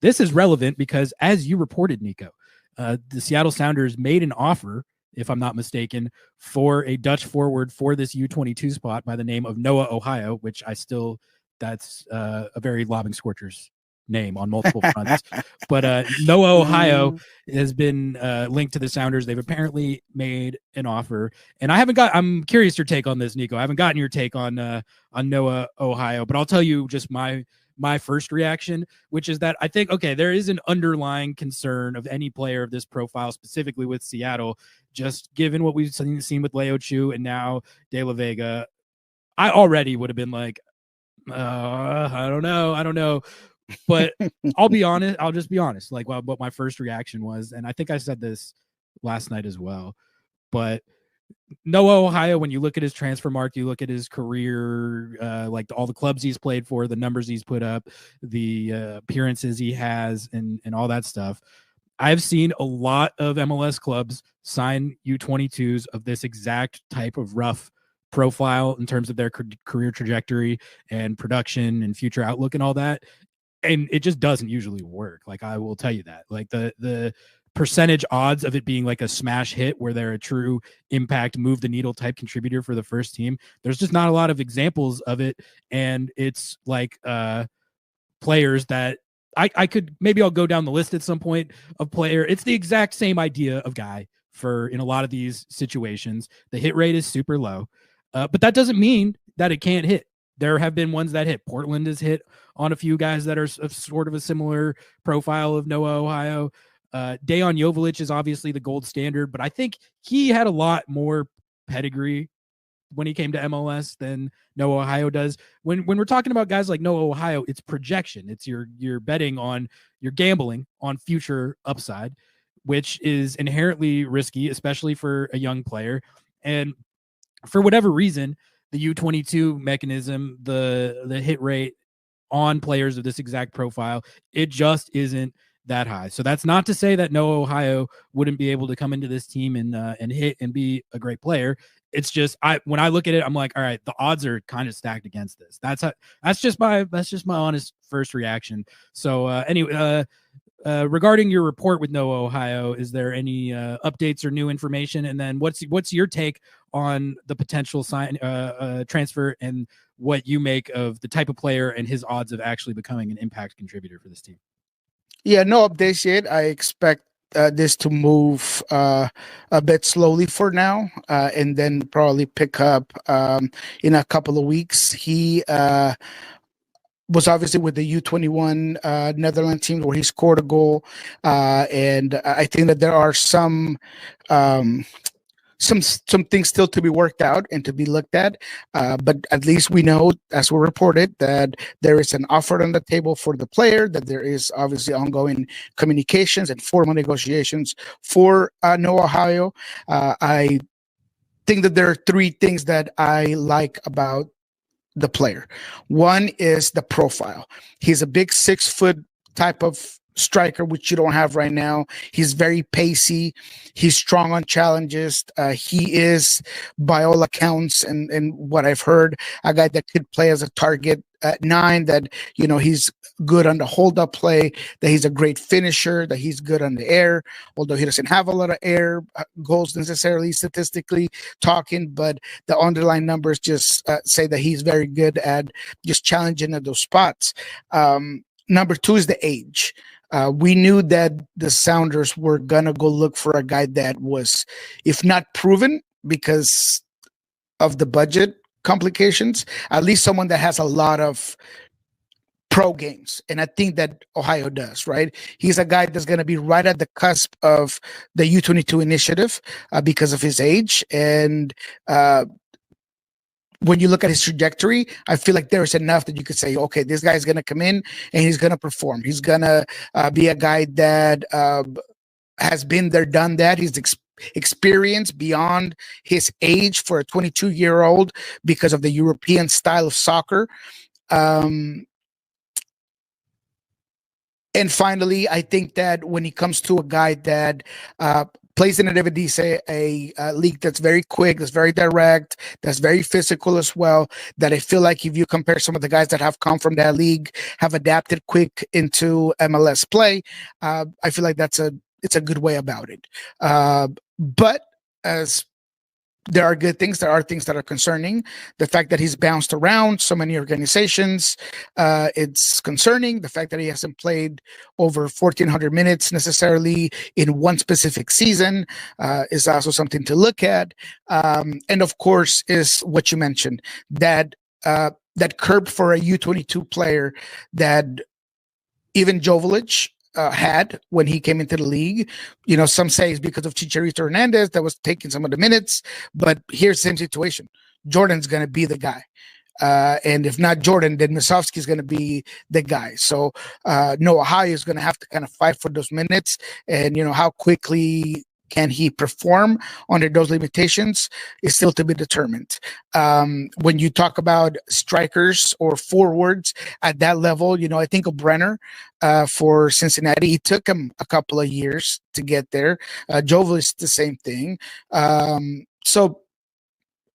this is relevant because, as you reported, Niko, the Seattle Sounders made an offer, if I'm not mistaken, for a Dutch forward for this U22 spot by the name of Noah Ohio, which that's a very Lobbing Scorchers name on multiple fronts. But Noah Ohio has been linked to the Sounders. They've apparently made an offer, and I'm curious your take on this, Niko. I haven't gotten your take on Noah Ohio, but I'll tell you just my first reaction, which is that I think, okay, there is an underlying concern of any player of this profile, specifically with Seattle, just given what we've seen with Leo Chu and now De La Vega. I already would have been like, I don't know. But I'll be honest. I'll just be honest. Like, well, what my first reaction was, and I think I said this last night as well, but Noah Ohio, when you look at his transfer mark, you look at his career, like all the clubs he's played for, the numbers he's put up, the appearances he has, and all that stuff. I've seen a lot of MLS clubs sign U22s of this exact type of rough profile in terms of their career trajectory and production and future outlook and all that. And it just doesn't usually work. Like, I will tell you that. Like, the percentage odds of it being like a smash hit where they're a true impact, move the needle type contributor for the first team, there's just not a lot of examples of it. And it's like players that I could, maybe I'll go down the list at some point of player. It's the exact same idea of guy for in a lot of these situations. The hit rate is super low, but that doesn't mean that it can't hit. There have been ones that hit. Portland has hit on a few guys that are sort of a similar profile of Noah Ohio. Dejan Joveljic is obviously the gold standard, but I think he had a lot more pedigree when he came to MLS than Noah Ohio does. When we're talking about guys like Noah Ohio, it's projection. It's you're betting on, you're gambling on future upside, which is inherently risky, especially for a young player. And for whatever reason, the U22 mechanism, the hit rate on players of this exact profile, it just isn't that high. So that's not to say that Noah Ohio wouldn't be able to come into this team and hit and be a great player. It's just, when I look at it, I'm like, all right, the odds are kind of stacked against this. That's just my honest first reaction. So anyway, regarding your report with Noah Ohio, is there any updates or new information? And then what's your take on the potential transfer and what you make of the type of player and his odds of actually becoming an impact contributor for this team? Yeah, no updates yet. I expect this to move a bit slowly for now, and then probably pick up in a couple of weeks. He was obviously with the U21 Netherlands team where he scored a goal, and I think that there are some things still to be worked out and to be looked at, but at least we know, as we reported, that there is an offer on the table for the player, that there is obviously ongoing communications and formal negotiations for Noah Ohio. I think that there are three things that I like about the player. One is the profile. He's a big 6 foot type of striker, which you don't have right now. He's very pacey. He's strong on challenges. He is, by all accounts and what I've heard, a guy that could play as a target at 9, that, you know, he's good on the hold-up play, that he's a great finisher, that he's good on the air, although he doesn't have a lot of air goals necessarily statistically talking, but the underlying numbers just say that he's very good at just challenging at those spots. Number 2 is the age. We knew that the Sounders were going to go look for a guy that was, if not proven because of the budget complications, at least someone that has a lot of pro games. And I think that Ohio does, right? He's a guy that's going to be right at the cusp of the U22 initiative because of his age. And when you look at his trajectory, I feel like there's enough that you could say, okay, this guy's going to come in and he's going to perform. He's going to be a guy that has been there, done that. He's experienced beyond his age for a 22-year-old because of the European style of soccer. And finally, I think that when it comes to a guy that plays in Eredivisie, a league that's very quick, that's very direct, that's very physical as well. That I feel like if you compare some of the guys that have come from that league, have adapted quick into MLS play, I feel like it's a good way about it. But as there are good things, there are things that are concerning. The fact that he's bounced around so many organizations, it's concerning. The fact that he hasn't played over 1,400 minutes necessarily in one specific season is also something to look at. And of course, is what you mentioned, that that curb for a U22 player that even Joveljic had when he came into the league. Some say it's because of Chicharito Hernandez that was taking some of the minutes, but here's the same situation. Jordan's going to be the guy. And if not Jordan, then Misovsky's going to be the guy. So Noah Ohio is going to have to kind of fight for those minutes. And, how quickly can he perform under those limitations is still to be determined. When you talk about strikers or forwards at that level, I think of Brenner for Cincinnati. It took him a couple of years to get there. Jovel is the same thing. So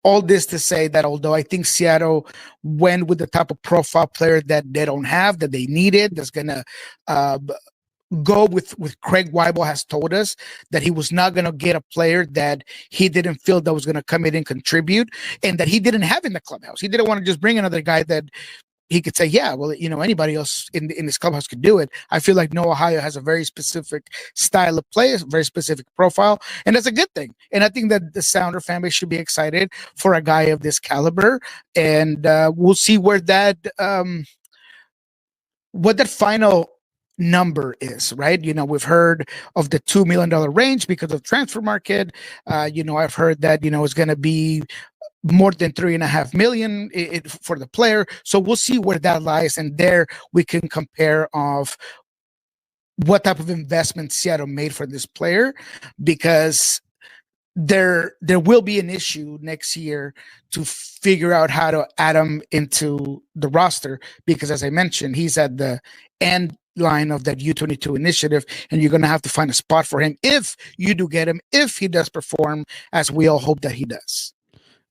all this to say that although I think Seattle went with the type of profile player that they don't have, that they needed, that's going to go with Craig Weibel has told us that he was not going to get a player that he didn't feel that was going to come in and contribute and that he didn't have in the clubhouse. He didn't want to just bring another guy that he could say, yeah, well, anybody else in this clubhouse could do it. I feel like Noah Ohio has a very specific style of play, a very specific profile, and that's a good thing. And I think that the Sounder fan base should be excited for a guy of this caliber, and we'll see where that what that final number is, right? We've heard of the $2 million range because of transfer market. I've heard that, it's going to be more than $3.5 million for the player. So we'll see where that lies. And there we can compare of what type of investment Seattle made for this player, because there will be an issue next year to figure out how to add him into the roster, because as I mentioned, he's at the end line of that U22 initiative, and you're going to have to find a spot for him if you do get him, if he does perform as we all hope that he does.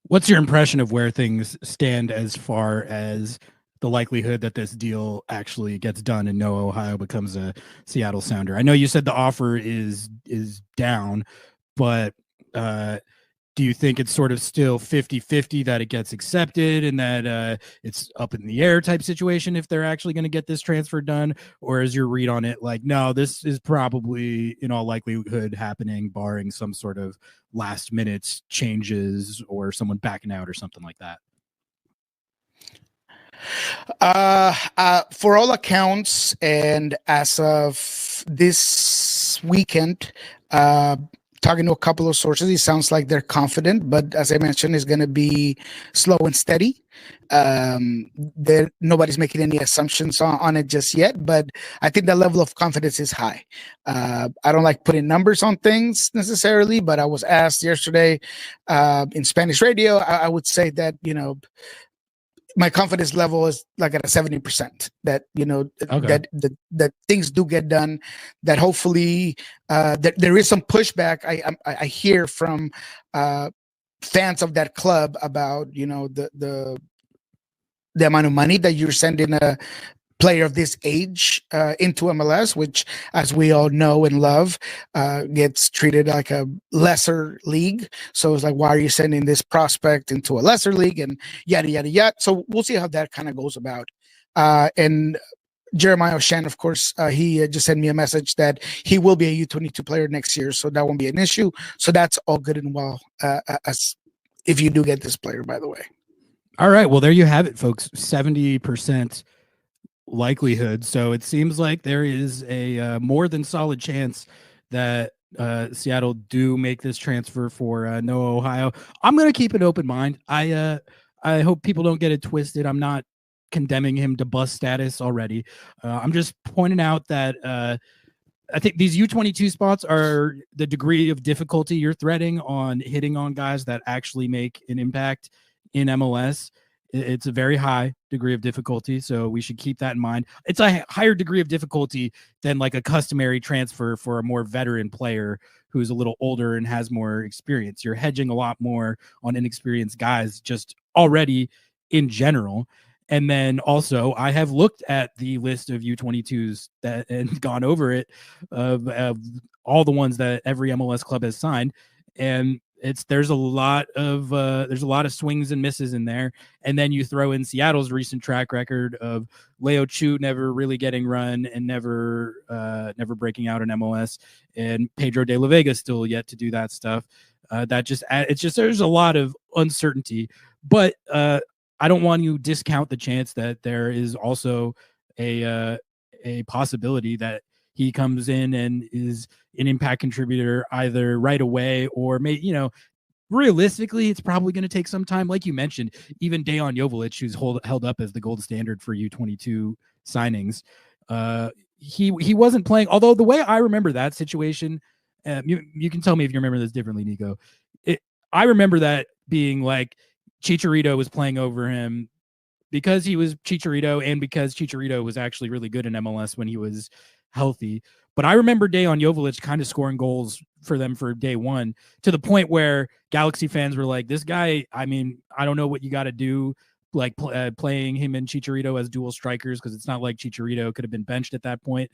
What's your impression of where things stand as far as the likelihood that this deal actually gets done and Noah Ohio becomes a Seattle Sounder? I know you said the offer is down, but do you think it's sort of still 50-50 that it gets accepted and that it's up in the air type situation if they're actually going to get this transfer done? Or is your read on it like, no, this is probably in all likelihood happening, barring some sort of last minute changes or someone backing out or something like that? For all accounts, and as of this weekend, talking to a couple of sources, it sounds like they're confident, but as I mentioned, it's going to be slow and steady. Nobody's making any assumptions on it just yet, but I think the level of confidence is high. I don't like putting numbers on things necessarily, but I was asked yesterday in Spanish radio. I would say that, my confidence level is like at a 70%, that, okay, that things do get done, that hopefully that there is some pushback. I hear from fans of that club about, the amount of money that you're sending a player of this age into MLS, which, as we all know and love, gets treated like a lesser league. So it's like, why are you sending this prospect into a lesser league, and yada, yada, yada. So we'll see how that kind of goes about. And Jeremiah Oshan, of course, he just sent me a message that he will be a U22 player next year, so that won't be an issue. So that's all good and well, as if you do get this player, by the way. All right. Well, there you have it, folks. 70% likelihood. So it seems like there is a more than solid chance that Seattle do make this transfer for Noah Ohio. I'm going to keep an open mind. I hope people don't get it twisted. I'm not condemning him to bust status already. I'm just pointing out that I think these U22 spots are the degree of difficulty you're threading on hitting on guys that actually make an impact in MLS It's a very high degree of difficulty, so we should keep that in mind. It's a higher degree of difficulty than like a customary transfer for a more veteran player who's a little older and has more experience. You're hedging a lot more on inexperienced guys just already in general. And then also, I have looked at the list of U22s that and gone over it of all the ones that every MLS club has signed, and there's a lot of swings and misses in there. And then you throw in Seattle's recent track record of Leo Chu never really getting run and never breaking out in MLS, and Pedro de la Vega still yet to do that stuff. There's a lot of uncertainty, but I don't want you to discount the chance that there is also a possibility that he comes in and is an impact contributor either right away or realistically, it's probably going to take some time. Like you mentioned, even Dejan Joveljic, who's held up as the gold standard for U22 signings, he wasn't playing. Although the way I remember that situation, you can tell me if you remember this differently, Niko. I remember that being like Chicharito was playing over him because he was Chicharito and because Chicharito was actually really good in MLS when he was healthy. But I remember Dejan Joveljic kind of scoring goals for them for day one, to the point where Galaxy fans were like, this guy, I mean, I don't know what you got to do, like playing him and Chicharito as dual strikers, because it's not like Chicharito could have been benched at that point.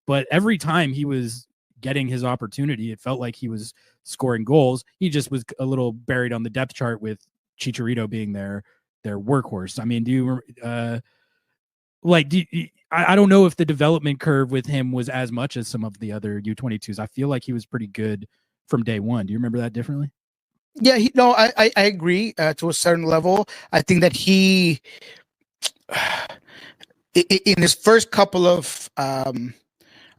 But every time he was getting his opportunity, it felt like he was scoring goals. He just was a little buried on the depth chart with Chicharito being their workhorse. I mean, I don't know if the development curve with him was as much as some of the other U22s. I feel like he was pretty good from day one. Do you remember that differently? Yeah, I agree to a certain level. I think that he, in his first couple of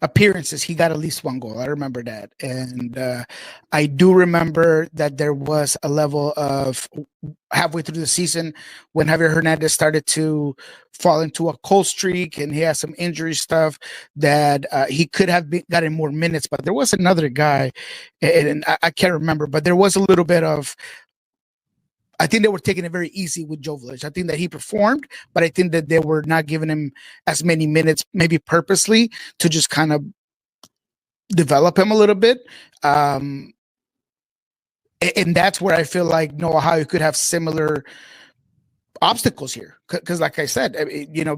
appearances, he got at least one goal. I remember that. And I do remember that there was a level of halfway through the season when Javier Hernandez started to fall into a cold streak and he has some injury stuff that he could have gotten more minutes. But there was another guy, and I can't remember, but there was a little bit of, I think they were taking it very easy with Joveljic. I think that he performed, but I think that they were not giving him as many minutes, maybe purposely, to just kind of develop him a little bit. And that's where I feel like Ohio could have similar obstacles here. Because like I said,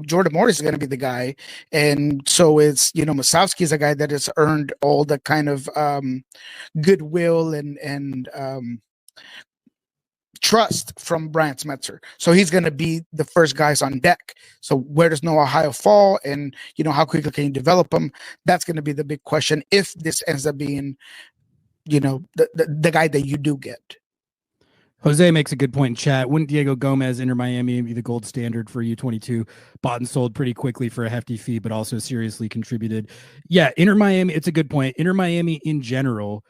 Jordan Morris is going to be the guy. And so it's, Masowski is a guy that has earned all the kind of goodwill and trust from Brian Smetzer. So he's going to be the first guys on deck. So where does Ohio fall, and how quickly can you develop him? That's going to be the big question if this ends up being the guy that you do get. Jose makes a good point in chat. Wouldn't Diego Gomez, Inter Miami, be the gold standard for U22? Bought and sold pretty quickly for a hefty fee, but also seriously contributed. Yeah, Inter Miami, it's a good point. Inter Miami in general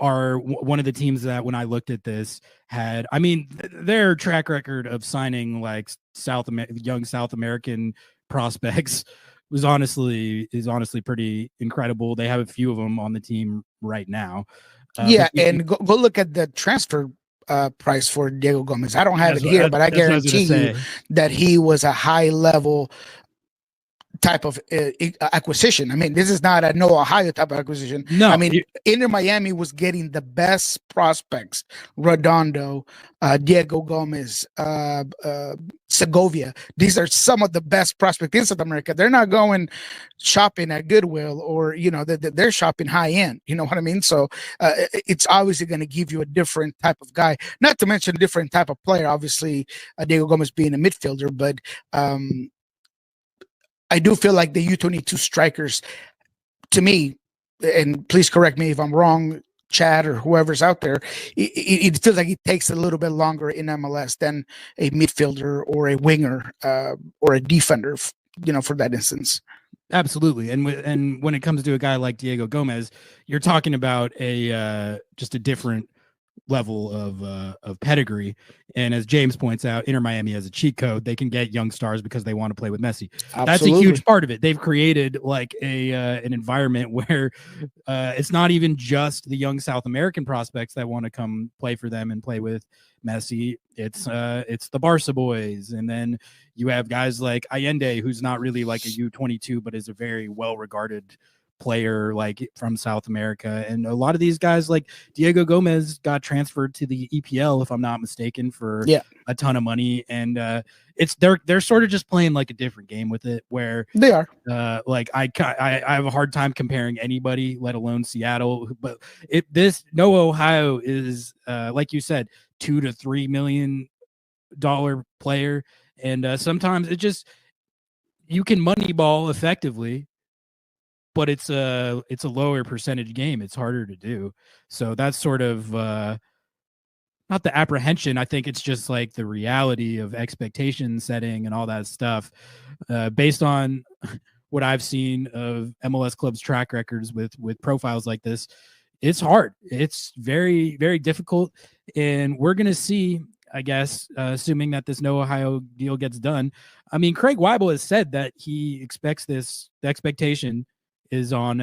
are one of the teams that, when I looked at this, had, I mean, their track record of signing like young South American prospects is honestly pretty incredible. They have a few of them on the team right now. And go look at the transfer price for Diego Gomez. I don't have it here, but I guarantee you that he was a high level type of acquisition. I mean, this is not a Ohio type of acquisition. No, I mean, Inter Miami was getting the best prospects: Redondo, Diego Gomez, Segovia. These are some of the best prospects in South America. They're not going shopping at Goodwill or they're shopping high end. You know what I mean? So it's obviously going to give you a different type of guy. Not to mention a different type of player. Obviously, Diego Gomez being a midfielder, but I do feel like the U22 strikers, to me, and please correct me if I'm wrong, Chad or whoever's out there, it feels like it takes a little bit longer in MLS than a midfielder or a winger or a defender, for that instance. Absolutely. And when it comes to a guy like Diego Gomez, you're talking about just a different level of pedigree. And as James points out, Inter Miami has a cheat code. They can get young stars because they want to play with Messi. Absolutely. That's a huge part of it. They've created like an environment where it's not even just the young South American prospects that want to come play for them and play with Messi. It's the Barca boys, and then you have guys like Allende, who's not really like a U22, but is a very well regarded player like from South America. And a lot of these guys like Diego Gomez got transferred to the EPL, if I'm not mistaken, for a ton of money. And it's they're sort of just playing like a different game with it, where they are like I have a hard time comparing anybody, let alone Seattle. But this Noah Ohio is like you said, $2 to $3 million player, and sometimes it just, you can moneyball effectively, but it's a lower percentage game. It's harder to do. So that's sort of not the apprehension. I think it's just like the reality of expectation setting and all that stuff. Based on what I've seen of MLS clubs' track records with profiles like this, it's hard. It's very, very difficult. And we're going to see, I guess, assuming that this No Ohio deal gets done. I mean, Craig Weibel has said that he expects the expectation is on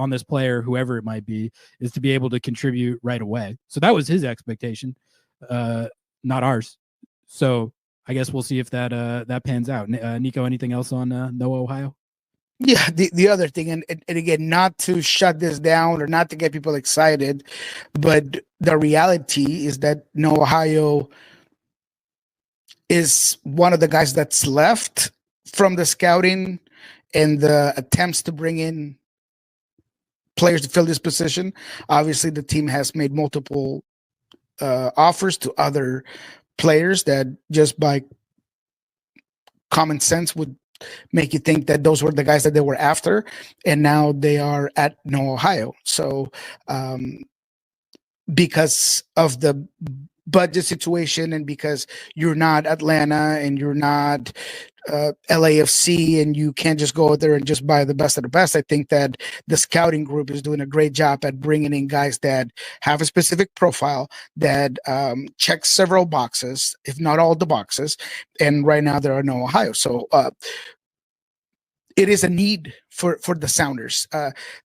this player, whoever it might be, is to be able to contribute right away. So that was his expectation, not ours. So I guess we'll see if that pans out. Nico, anything else on No Ohio? Yeah, the other thing, and again, not to shut this down or not to get people excited, but the reality is that No Ohio is one of the guys that's left from the scouting and the attempts to bring in players to fill this position. Obviously, the team has made multiple offers to other players that just by common sense would make you think that those were the guys that they were after, and now they are at No Ohio. So because of the budget situation, and because you're not Atlanta and you're not LAFC, and you can't just go out there and just buy the best of the best, I think that the scouting group is doing a great job at bringing in guys that have a specific profile that checks several boxes, if not all the boxes. And right now there are No Ohio. So it is a need for the Sounders.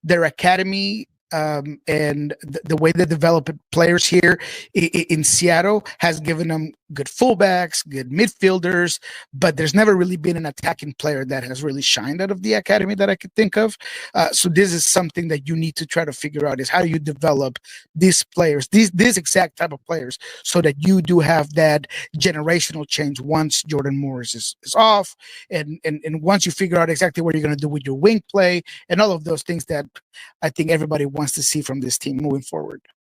Their academy and the way they develop players here in Seattle has given them good fullbacks, good midfielders, but there's never really been an attacking player that has really shined out of the academy that I could think of. So this is something that you need to try to figure out, is how do you develop these players, this exact type of players, so that you do have that generational change once Jordan Morris is off, and once you figure out exactly what you're going to do with your wing play and all of those things that I think everybody wants to see from this team moving forward.